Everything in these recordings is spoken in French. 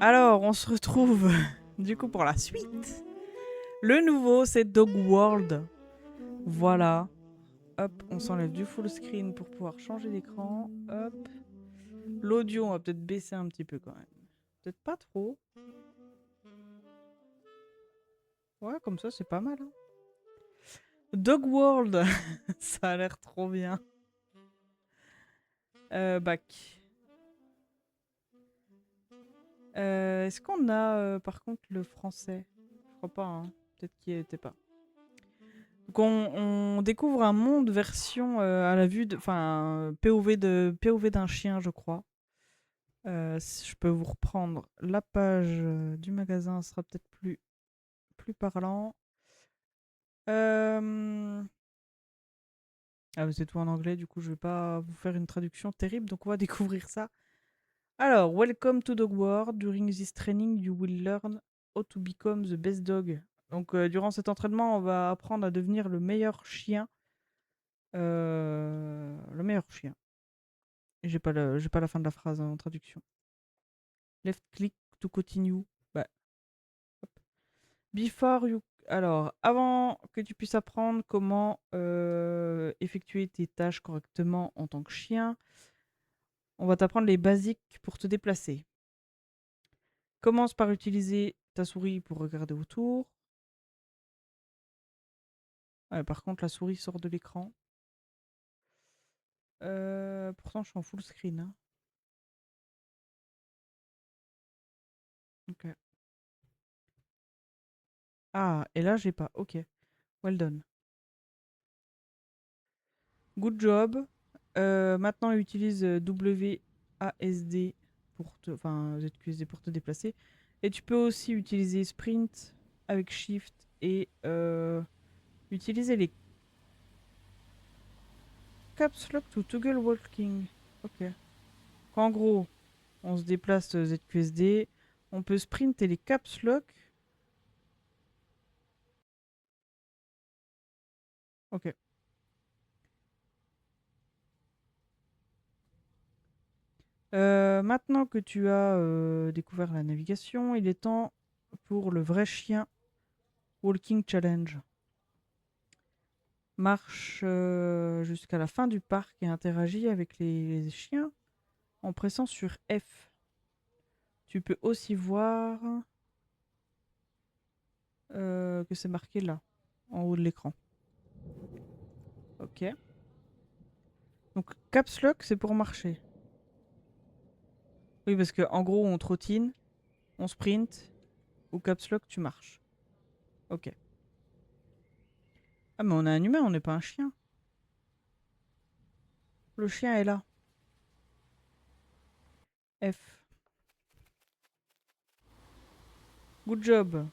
Alors, on se retrouve du coup pour la suite. Le nouveau, c'est Dog World. Voilà. Hop, on s'enlève du full screen pour pouvoir changer d'écran. Hop. L'audio, on va peut-être baisser un petit peu quand même. Peut-être pas trop. Ouais, comme ça, c'est pas mal. Hein. Dog World. Ça a l'air trop bien. Back. Est-ce qu'on a par contre le français? Je crois pas. Hein. Peut-être qu'il n'y était pas. Donc on découvre un monde version à la vue de, enfin POV d'un chien, je crois. Si je peux vous reprendre la page du magasin, ce sera peut-être plus parlant. Ah, mais c'est tout en anglais, du coup je vais pas vous faire une traduction terrible, donc on va découvrir ça. Alors, welcome to Dog World. During this training, you will learn how to become the best dog. Donc durant cet entraînement, on va apprendre à devenir le meilleur chien. Le meilleur chien. J'ai pas la fin de la phrase en traduction. Left click to continue. Bah, hop. Before you. Alors, avant que tu puisses apprendre comment effectuer tes tâches correctement en tant que chien, on va t'apprendre les basiques pour te déplacer. Commence par utiliser ta souris pour regarder autour. Ouais, par contre, la souris sort de l'écran. Pourtant, je suis en full screen. Hein. Ok. Ah, et là, j'ai pas. Ok. Well done. Good job. Maintenant, utilise WASD pour te, enfin ZQSD pour te déplacer. Et tu peux aussi utiliser Sprint avec Shift et utiliser les Caps Lock to toggle walking. Ok. En gros, on se déplace ZQSD, on peut sprint et les Caps Lock. Ok. Maintenant que tu as découvert la navigation, il est temps pour le vrai chien Walking Challenge. Marche jusqu'à la fin du parc et interagit avec les chiens en pressant sur F. Tu peux aussi voir que c'est marqué là, en haut de l'écran. Ok. Donc Caps Lock, c'est pour marcher. Oui, parce que en gros, on trottine, on sprint, ou Caps Lock, tu marches. Ok. Ah, mais on est un humain, on n'est pas un chien. Le chien est là. F. Good job.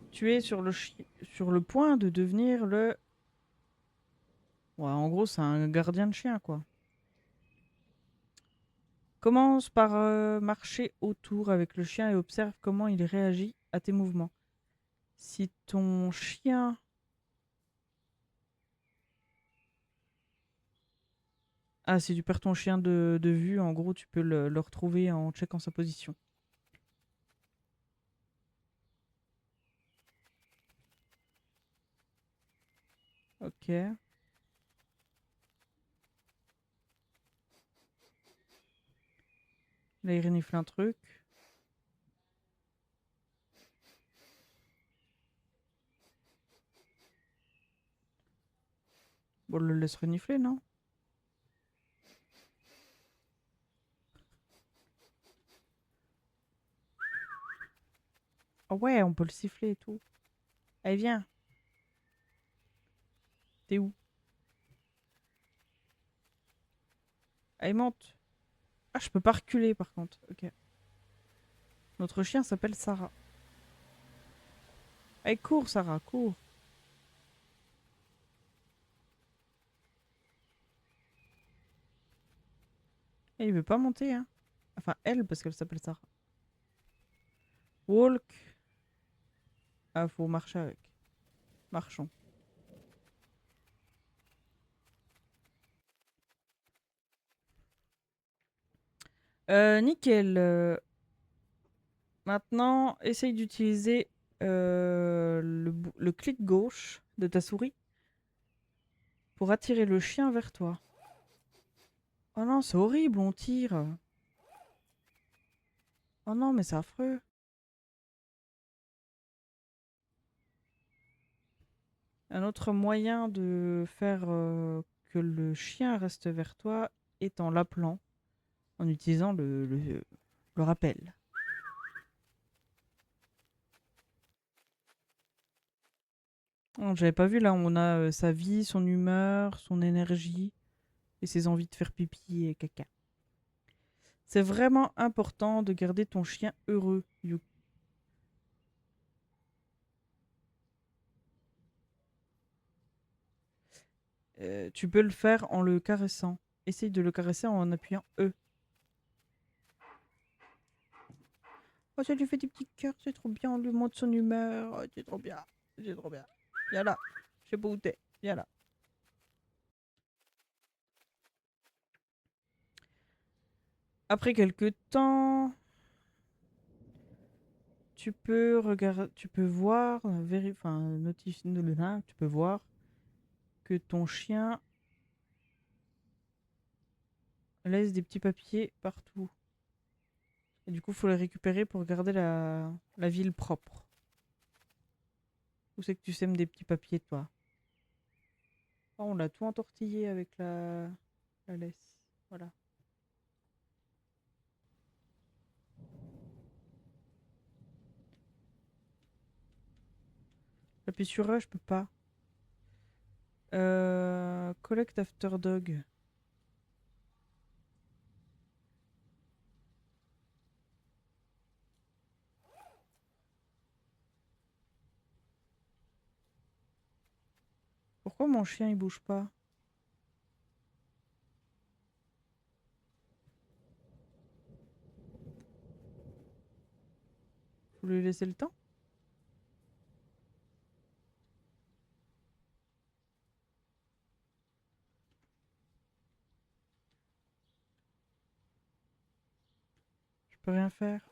Tu es sur le point de devenir le... Ouais, en gros, c'est un gardien de chien, quoi. Commence par marcher autour avec le chien et observe comment il réagit à tes mouvements. Si ton chien... Ah, si tu perds ton chien de vue, en gros, tu peux le retrouver en checkant sa position. Ok. Là, il renifle un truc. Bon, on le laisse renifler, non? Ah ouais, on peut le siffler et tout. Allez, viens. T'es où? Allez, monte. Ah, je peux pas reculer, par contre. Ok. Notre chien s'appelle Sarah. Allez, cours, Sarah, cours. Et il veut pas monter, hein. Enfin, elle, parce qu'elle s'appelle Sarah. Walk. Ah, faut marcher avec. Marchons. Nickel. Maintenant, essaye d'utiliser le clic gauche de ta souris pour attirer le chien vers toi. Oh non, c'est horrible, on tire. Oh non, mais c'est affreux. Un autre moyen de faire que le chien reste vers toi est en l'appelant, en utilisant le rappel. Oh, j'avais pas vu, là, on a sa vie, son humeur, son énergie et ses envies de faire pipi et caca. C'est vraiment important de garder ton chien heureux, Yu. Tu peux le faire en le caressant. Essaye de le caresser en appuyant E. Oh, ça lui fait des petits cœurs, c'est trop bien. On lui montre son humeur. Oh, c'est trop bien. C'est trop bien. Viens là. Je sais pas où t'es. Viens là. Après quelques temps, tu peux regarder, tu peux voir, enfin, notifier, tu peux voir que ton chien laisse des petits papiers partout. Et du coup, il faut les récupérer pour garder la ville propre. Où c'est que tu sèmes des petits papiers, toi? Oh, on l'a tout entortillé avec la laisse. Voilà. J'appuie sur E, je peux pas. Collect after dog. Pourquoi mon chien il bouge pas? Faut lui laisser le temps? Je peux rien faire.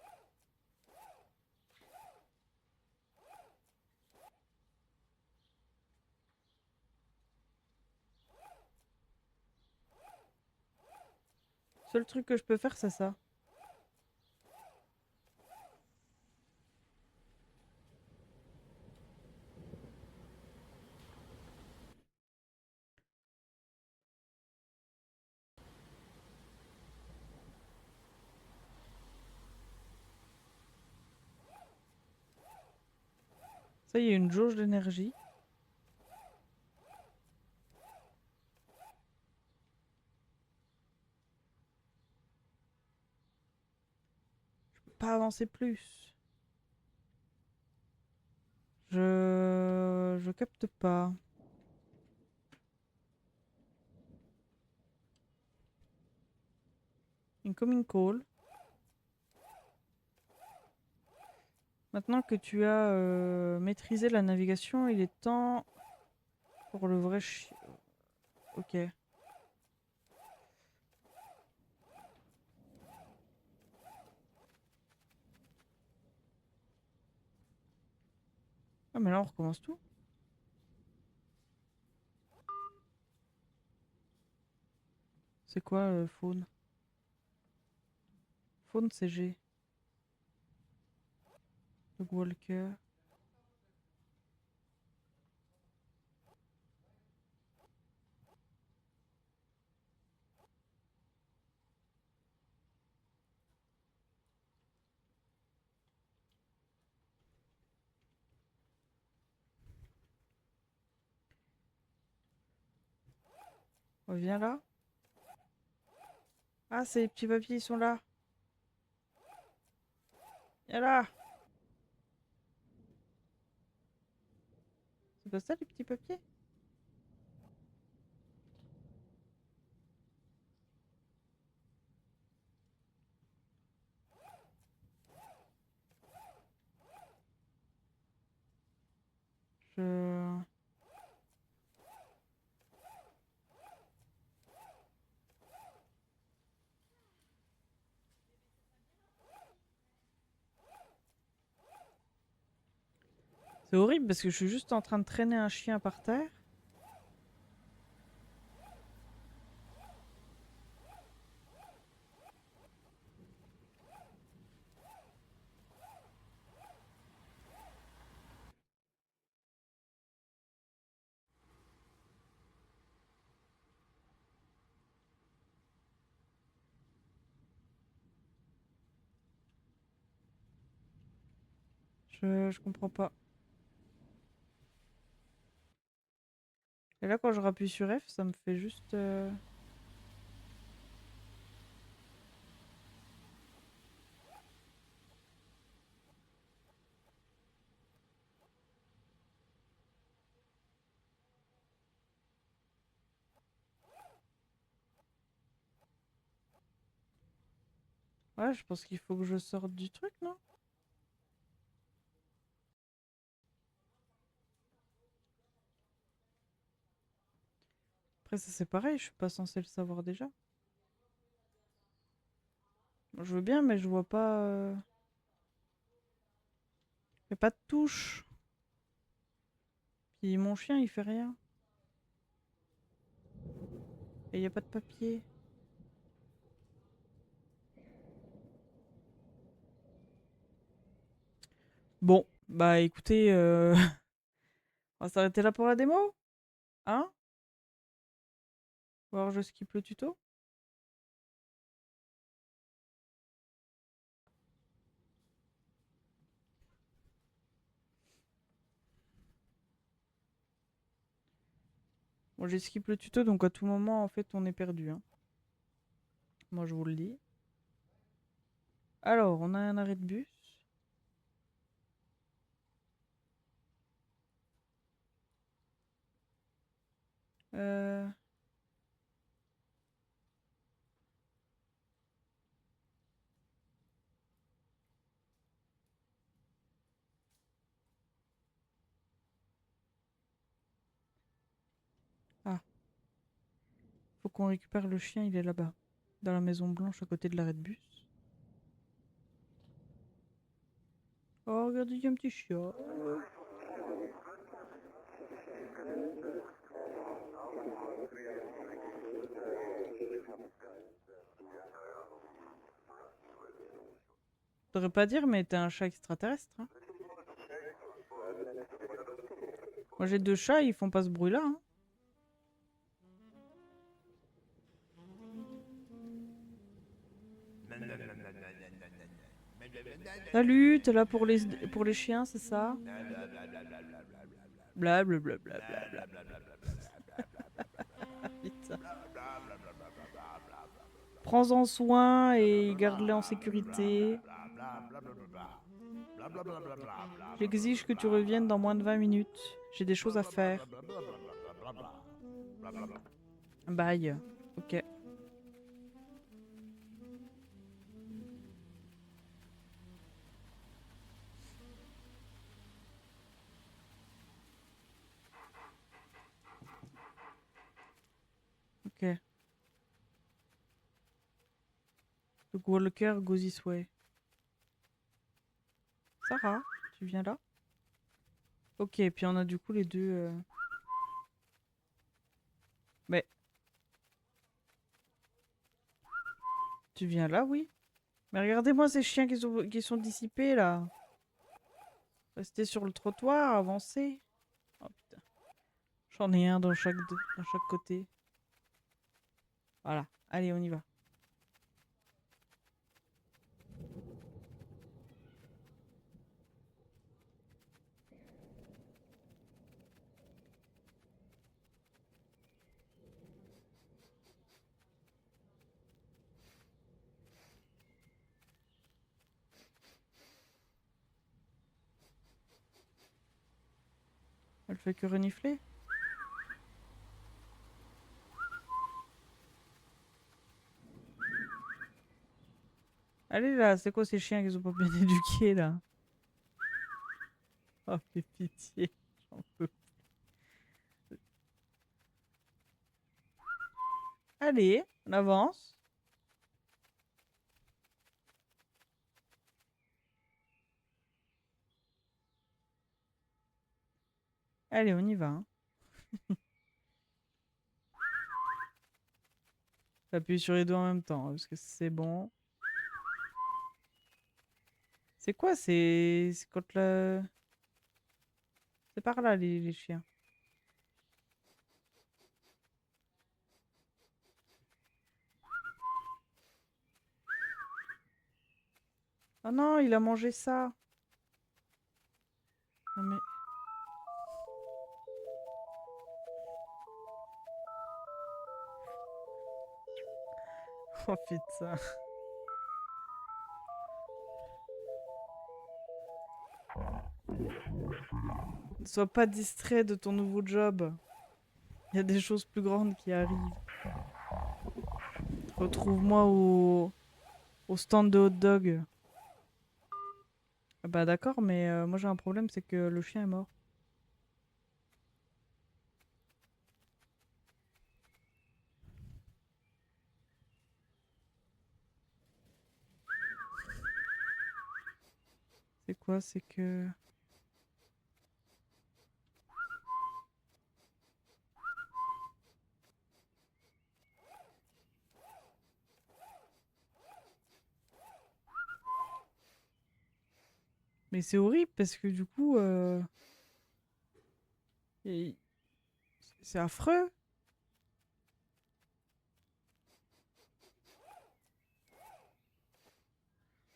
Seul truc que je peux faire, c'est ça. Ça, il y a une jauge d'énergie. Pas avancer plus. Je capte pas. Incoming call. Maintenant que tu as maîtrisé la navigation, il est temps pour le vrai chien. Ok. Ah, mais là, on recommence tout. C'est quoi, faune? Faune, c'est G. Dog Walker. Reviens là. Ah, ces petits papiers, ils sont là. Viens là. C'est pas ça, les petits papiers? Je... C'est horrible parce que je suis juste en train de traîner un chien par terre. Je comprends pas. Et là, quand je rappuie sur F, ça me fait juste... Ouais, je pense qu'il faut que je sorte du truc, non? Après, ça c'est pareil, je suis pas censée le savoir déjà. Je veux bien, mais je vois pas... Y a pas de touche. Puis mon chien, il fait rien. Et y a pas de papier. Bon, bah écoutez, on va s'arrêter là pour la démo. Hein? Ou alors je skip le tuto. Bon, j'ai skip le tuto, donc à tout moment, en fait, on est perdu. Hein. Moi, je vous le dis. Alors, on a un arrêt de bus. Euh... Ah, faut qu'on récupère le chien, il est là-bas. Dans la maison blanche, à côté de l'arrêt de bus. Oh, regardez, il y a un petit chien. Je devrais pas dire, mais t'es un chat extraterrestre. Hein. Moi, j'ai 2 chats, ils font pas ce bruit-là. Hein. Salut, t'es là pour les chiens, c'est ça? Blablabla. Putain. Prends-en soin et garde-les en sécurité. J'exige que tu reviennes dans moins de 20 minutes. J'ai des choses à faire. Bye. Ok. Ok. The Walker goes this way. Sarah, tu viens là? Ok, puis on a du coup les deux... Mais tu viens là, oui? Mais regardez-moi ces chiens qui sont dissipés là. Restez sur le trottoir, avancez. Oh putain. J'en ai un dans chaque côté. Voilà. Allez, on y va. Elle fait que renifler. Allez là, c'est quoi ces chiens qui sont pas bien éduqués là? Oh, fais pitié. J'en peux. Allez, on avance. Allez, on y va. Hein. J'appuie sur les deux en même temps, hein, parce que c'est bon. C'est quoi? C'est quand le... C'est par là, les chiens. Oh non, il a mangé ça. Non mais... Oh putain. Ne sois pas distrait de ton nouveau job. Il y a des choses plus grandes qui arrivent. Retrouve-moi au stand de hot dog. Ah bah d'accord, mais moi j'ai un problème, c'est que le chien est mort. C'est quoi? C'est que... Mais c'est horrible parce que du coup... et- c'est affreux.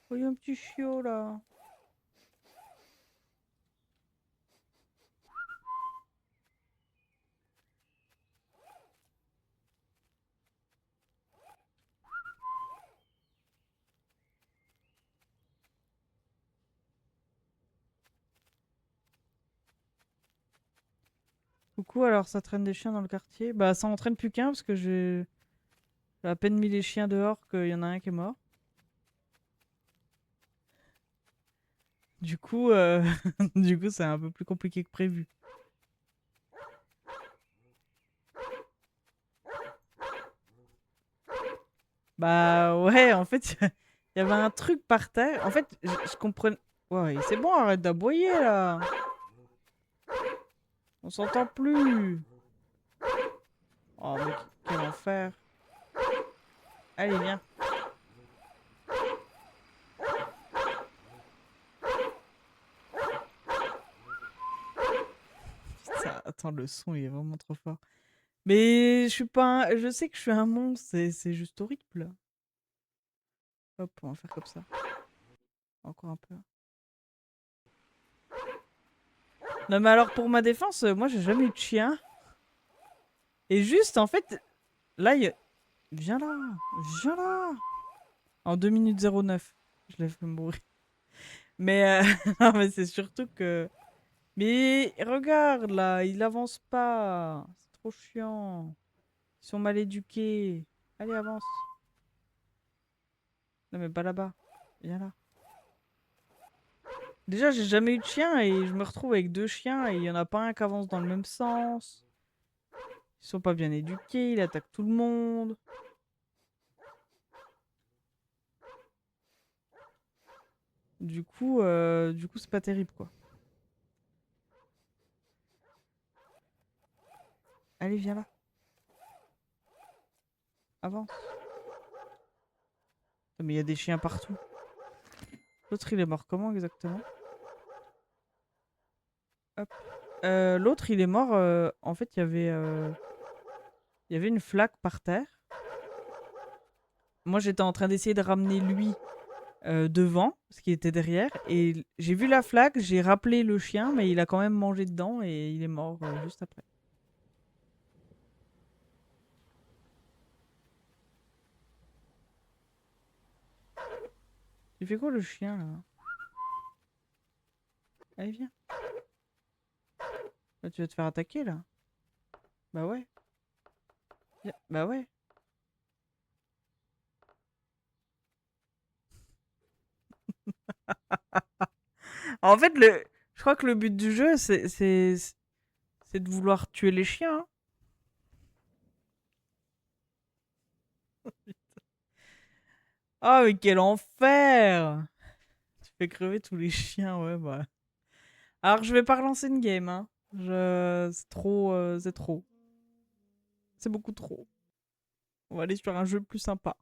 Oh, il y a un petit chiot là. Coucou, alors ça traîne des chiens dans le quartier. Bah ça en traîne plus qu'un parce que j'ai à peine mis les chiens dehors qu'il y en a un qui est mort. Du coup, du coup c'est un peu plus compliqué que prévu. Bah ouais, en fait, il y avait un truc par terre. En fait, je comprenais... Ouais, c'est bon, arrête d'aboyer là. On s'entend plus. Oh, mais quel enfer. Allez, viens. Putain, attends, le son il est vraiment trop fort. Mais je suis pas je sais que je suis un monstre, c'est juste horrible. Hop, on va faire comme ça. Encore un peu. Non mais alors pour ma défense, moi j'ai jamais eu de chien. Et juste en fait, là, viens là, viens là. En 2 minutes 09, je l'ai fait mourir. Mais, non, mais c'est surtout que... Mais regarde là, il avance pas. C'est trop chiant. Ils sont mal éduqués. Allez, avance. Non mais pas là-bas. Viens là. Déjà, j'ai jamais eu de chien et je me retrouve avec deux chiens et il y en a pas un qui avance dans le même sens. Ils sont pas bien éduqués, ils attaquent tout le monde. Du coup, c'est pas terrible quoi. Allez, viens là. Avance. Non, mais il y a des chiens partout. L'autre, il est mort comment exactement? Hop. L'autre, il est mort. En fait, il y avait une flaque par terre. Moi, j'étais en train d'essayer de ramener lui devant, ce qui était derrière. Et j'ai vu la flaque, j'ai rappelé le chien, mais il a quand même mangé dedans et il est mort juste après. Il fait quoi le chien là? Allez, viens. Là, tu vas te faire attaquer là. Bah ouais. Bah ouais. En fait, je crois que le but du jeu, c'est de vouloir tuer les chiens. Hein. Ah, mais quel enfer! Tu fais crever tous les chiens, ouais, bah. Alors, je vais pas relancer une game, hein. C'est trop, c'est trop. C'est beaucoup trop. On va aller sur un jeu plus sympa.